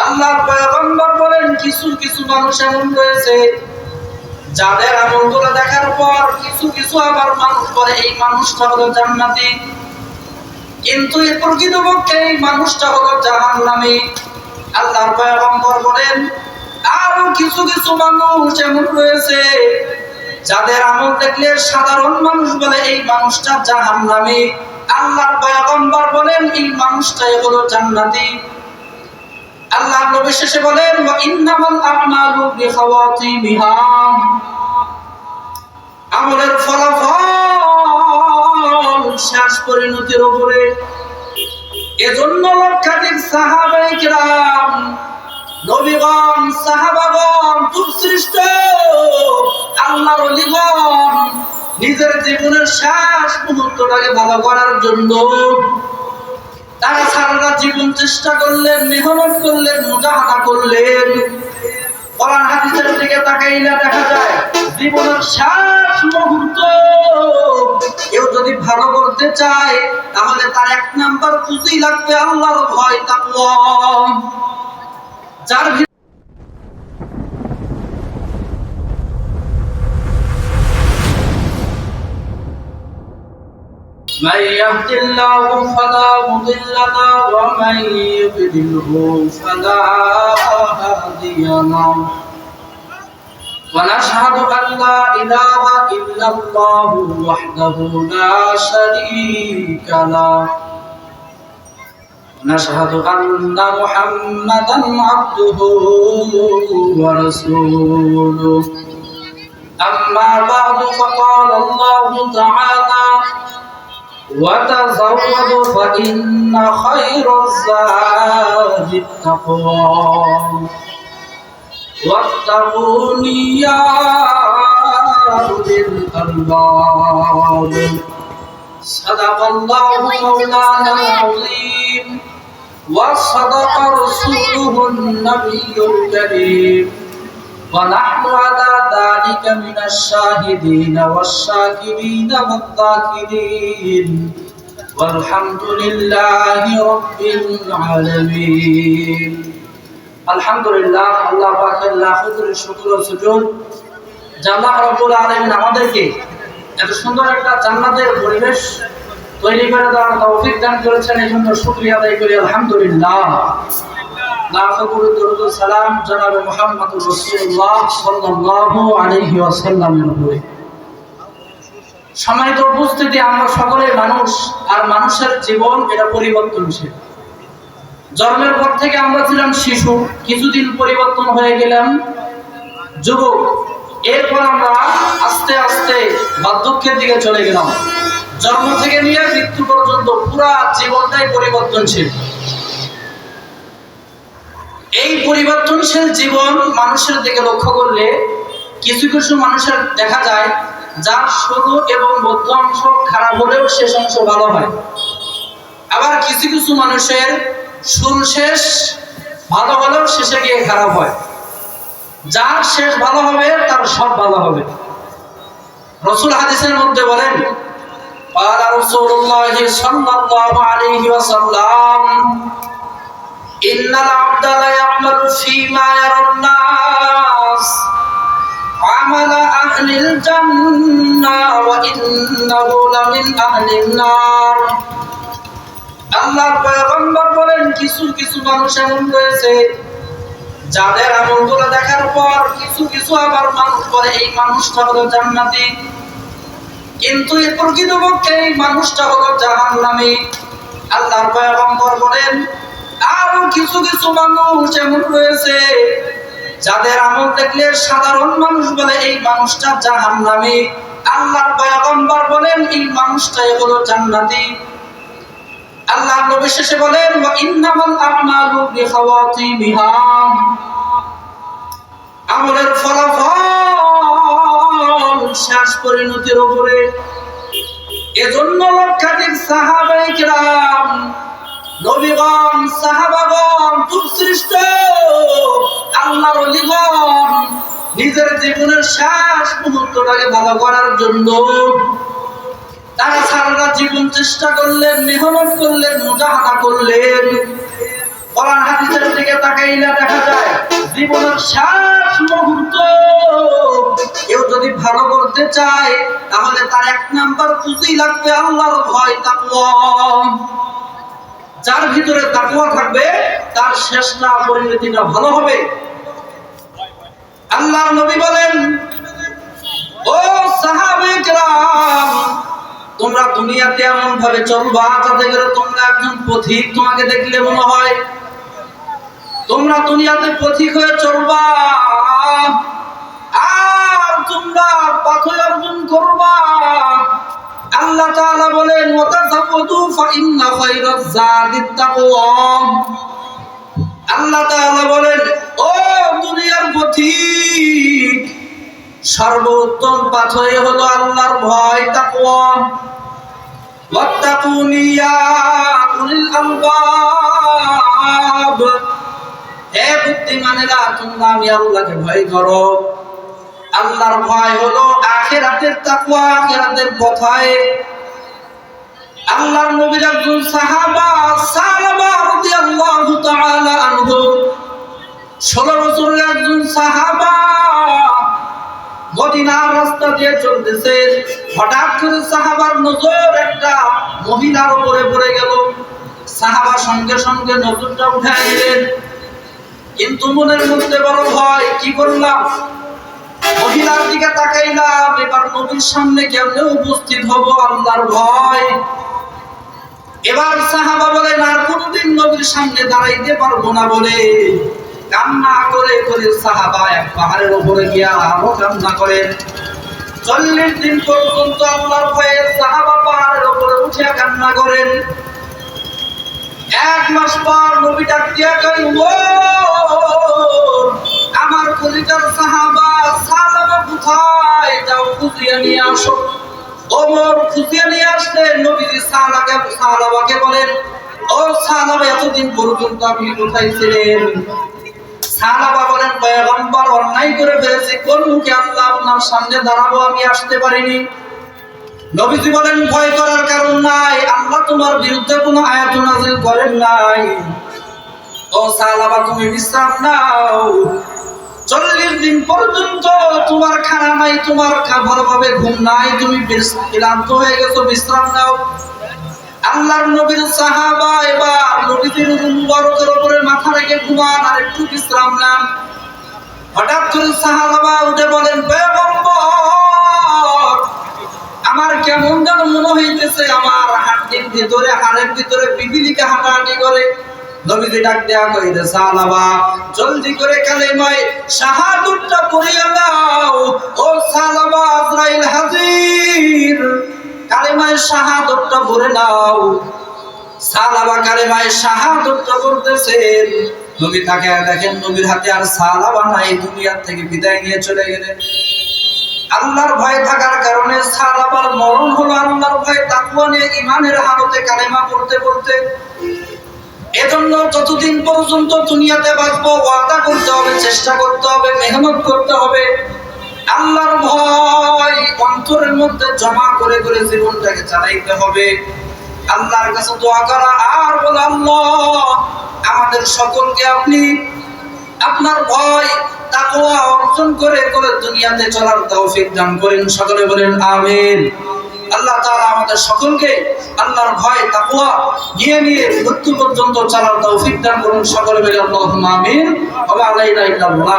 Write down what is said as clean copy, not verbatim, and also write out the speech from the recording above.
আল্লাহর পয়গম্বর বলেন কিছু কিছু মানুষ এমন রয়েছে যাদের আমলগুলো দেখার পর কিছু কিছু আবার মানুষ বলে এই মানুষটা হলো জান্নাতি, কিন্তু এই প্রকৃতপক্ষে এই মানুষটা হলো জাহান্নামী। আল্লাহর পয়গম্বর বলেন আরো কিছু কিছু মানুষ এমন রয়েছে যাদের আমল দেখলে সাধারণ মানুষ বলে এই মানুষটা জাহান্নামী। আল্লাহর পয়গম্বর বলেন এই মানুষটাই হলো জান্নাতি। আল্লাহ নবী শেষে বলেন ওয়া ইন্নামাল আমালু বিখাওয়াতিমিহা, আমলের ফলাফল শেষ পরিণতির উপরে। এজন্য লক্ষাধিক সাহাবায়ে কিরাম, নবীগণ, সাহাবাগণ, তুচ্ছৃষ্ট আল্লাহর ওলিগণ নিজের জীবনের শেষ মুহূর্তটাকে ভালো করার জন্য তারা সারা জীবন চেষ্টা করলেন, মেহনত করলেন, মুজাহাদা করলেন। কোরআন হাদিসের দিকে তাকাইলে দেখা যায় জীবনের শেষ মুহূর্ত কেউ যদি ভালো করতে চায় তাহলে তার এক নাম্বার পুঁজি লাগবে আল্লাহর ভয়, তাকওয়া। যার من يهد الله فلا مضل له ومن يضلله فلا هادي له ونشهد أن لا إله إلا الله وحده لا شريك له ونشهد أن محمدا عبده ورسوله أما بعد فقال الله تعالى وتزودوا فإن خير الزاد التقوى واتقون يا أولي الألباب صدق الله مولانا العظيم وصدق رسوله النبي الكريم ونحن على ذلك من الشاهدين والشاكرين والذاكرين والحمد لله رب العالمين। আলহামদুলিল্লাহ, আল্লাহ পাকের লাখো কোটি শুকর ও সুজুদ যে আল্লাহ রাব্বুল আলামিন আমাদেরকে এত সুন্দর একটা জান্নাতের পরিবেশ তৈরি করে দেওয়ার তৌফিক দান করেছেন। এই জন্য শুকরিয়া আদায় করি আলহামদুলিল্লাহ। লাখো কোটি দরুদ ও সালাম জনাবে মুহাম্মদুর রাসূলুল্লাহ সাল্লাল্লাহু আলাইহি ওয়াসাল্লামের উপরে। সম্মানিত উপস্থিতি, আমরা সকলে মানুষ, আর মানুষের জীবন এটা পরিবর্তনশীল। জন্মের পর থেকে আমরা ছিলাম শিশু, কিছুদিন পরিবর্তন হয়ে গেলাম যুবক, এরপর আমরা আস্তে আস্তে বার্ধক্যের দিকে চলে গেলাম। জন্ম থেকে নিয়ে মৃত্যু পর্যন্ত পুরা জীবনটাই পরিবর্তনশীল। এই পরিবর্তনশীল জীবন মানুষের দিকে লক্ষ্য করলে কিছু কিছু মানুষের দেখা যায় যার শুরু এবং মধ্য অংশ খারাপ হলেও শেষ অংশ ভালো হয়। আবার কিছু কিছু মানুষের শুরু শেষ ভালো হলেও শেষে গিয়ে খারাপ হয়। যার শেষ ভালো হবে তার সব ভালো হবে। রাসূল হাদিসের মধ্যে বলেন قال رسول الله صلى الله عليه وسلم إن العبد لا يعمل فيما يرى الناس عمل أهل الجنة وإنه لمن أهل النار। আল্লাহর পয়গম্বর বলেন কিছু কিছু মানুষ এমন রয়েছে যাদের আমলগুলো দেখার পর কিছু কিছু আবার মানুষ বলে এই মানুষটা হলো জান্নাতি, কিন্তু এই প্রকৃতপক্ষে এই মানুষটা হলো জাহান্নামী। আল্লাহর পয়গম্বর বলেন আরো কিছু কিছু মানুষ এমন রয়েছে যাদের আমল দেখলে সাধারণ মানুষ বলে এই মানুষটা জাহান্নামী। আল্লাহর পয়গম্বর বলেন এই মানুষটাই হলো জান্নাতি। আল্লাহ নবী শেষে বলেন ওয়া ইন্নামাল আমালু বিখাওয়াতিমিহা, আমলের ফলাফল শেষ পরিণতির উপরে। এজন্য লক্ষাধিক সাহাবায়ে কিরাম, নবীগণ, সাহাবাগণ, তুচ্ছৃষ্ট আল্লাহর ওলিগণ নিজের জীবনের শেষ মুহূর্তটাকে ভালো করার জন্য তারা সারা জীবন চেষ্টা করলেন, মেহনত করলেন, মুজাহাদা করলেন। কোরআন হাদিসের দিকে তাকাইলে দেখা যায় জীবনের শেষ মুহূর্ত কেউ যদি ভালো করতে চায় তাহলে তার এক নাম্বার পুঁজি লাগবে আল্লাহর ভয়, তাকওয়া। যার ভিতরে তাকওয়া থাকবে তার শেষটা পরিণতিটা ভালো হবে। আল্লাহর নবী বলেন, ও সাহাবায়ে কেরাম, তোমরা দুনিয়াতে এমন ভাবে চলবা যাতে করে তোমরা একজন পথিক তোমাকে দেখলে মনে হয় তোমরা দুনিয়াতে পথিক হয়ে চলবা, আর তোমরা পথে অর্জন করবা। আল্লাহ তাআলা বলেন, ওয়াতাযাওয়াদু ফাইন্না খায়রাজ যাদিত তাকওয়া। আল্লাহ তাআলা বলেন, ও দুনিয়ার পথিক, সর্বোত্তম পথই হলো আল্লাহর ভয়, তাকওয়া। ওয়াত্তাকুনি ইয়া উলিল আলবাব, হে বুদ্ধিমানেরা, তোমরা আমি আল্লাহকে ভয় করো। আল্লাহর ভয় হলো আখিরাতের তাকওয়া, আখিরাতের পথে। আল্লাহর নবীর একজন সাহাবা সালামা রাদিয়াল্লাহু তাআলা আনহু, 16 বছরের একজন সাহাবা, মদিনার রাস্তা দিয়ে চলতেছে, হঠাৎ করে সাহাবার নজর একটা মহিলার উপরে পড়ে গেল। সাহাবা সঙ্গে সঙ্গে নজরটা উঠায় নিলেন, কিন্তু মনের মধ্যে বড় ভয়, কি করলাম? মহিলার দিকে তাকাইলাম, এবার নবীর সামনে কেমনে উপস্থিত হব, আল্লাহর ভয়। এবার সাহাবা বলে, না, কোনদিন নবীর সামনে দাঁড়াইতে পারবো না বলে কান্না করে করে সাহাবা এক পাহাড়ের উপরে গিয়া আরো কান্না করেন। 40 দিন পর্যন্ত আল্লাহর ভয়ে সাহাবা পাহাড়ের উপরে উঠে কান্না করেন। 1 মাস পর নবী ডাক দিয়া কই, ও আমার কলিজার সাহাবা সালামা কোথায়, যাও খুঁজিয়ে নিয়ে আসো। ওমর খুঁজিয়ে নিয়ে আসলে নবীজি সাহাবাকে বলেন, ও সাহাবা, এতদিন পর্যন্ত আপনি কোথায় ছিলেন? সাহাবা বলেন, পয়গম্বর, অন্যায় করে ফেলেছি, কোন মুখে আল্লাহ আপনার সামনে দাঁড়াবো, আমি আসতে পারিনি। নবীজি বলেন, ভয় করার কারণ নাই, আল্লাহ তোমার বিরুদ্ধে কোনো আয়াত নাযিল করেন নাই। ও সাহাবা, তুমি বিশ্রাম নাও। 40 দিন পর্যন্ত তোমার খানা নাই, তোমার ভালোভাবে ঘুম নাই, তুমি ক্লান্ত হয়ে গেছো, বিশ্রাম নাও। আল্লাহর নবীর সাহাবা এবার নবীজির মুবারকের উপরে মাথা রেখে ঘুমান আর একটু বিশ্রাম নেন। হঠাৎ করে সাহাবা উঠে বলেন, পয়গম্বর, আমার কেমন যেন মনে হইতেছে আমার হাড়ের ভিতরে পিপিলিকা হাঁটাহাঁটি করে। নবীজি ডাক দেয়া কইতে, সাহাবা, জলদি করে কালেমায়ে শাহাদাতটা পড়িয়া দাও। ও সাহাবা, আজরাইল হাজির, কালেমায়ে শাহাদাতটা পড়ে নাও। সাহাবা কালেমায়ে শাহাদাতটা পড়তেছেন। নবী তাকে দেখেন, নবীর হাতে আর সাহাবা নাই, দুনিয়া থেকে বিদায় নিয়ে চলে গেলেন। আল্লাহর ভয় থাকার কারণে সাহাবার মরণ হলো আল্লাহর ভয়, তাকওয়া নিয়ে ঈমানের হালতে কালেমা পড়তে পড়তে। এজন্য যতদিন পর্যন্ত দুনিয়াতে বাঁচবো, ওয়াদা করতে হবে, চেষ্টা করতে হবে, মেহনত করতে হবে। আল্লাহর ভয় অন্তরের মধ্যে জমা করে করে জীবনটাকে চালাইতে হবে। আল্লাহর কাছে দোয়া করা আর বলা, আল্লাহ, আমাদের সকলকে আপনি আপনার ভয় তাকওয়া অর্জন করে করে দুনিয়াতে চলার তৌফিক দান করেন। সকলে বলেন আমিন। আল্লাহ তাআলা আমাদের সকলকে আল্লাহর ভয় তাকওয়া নিয়ে নিয়ে মৃত্যু পর্যন্ত চলার তৌফিক দান করুন। সকলে বলেন আল্লাহুম্মা আমিন। ওয়া আলাইনা ইল্লাল্লাহ।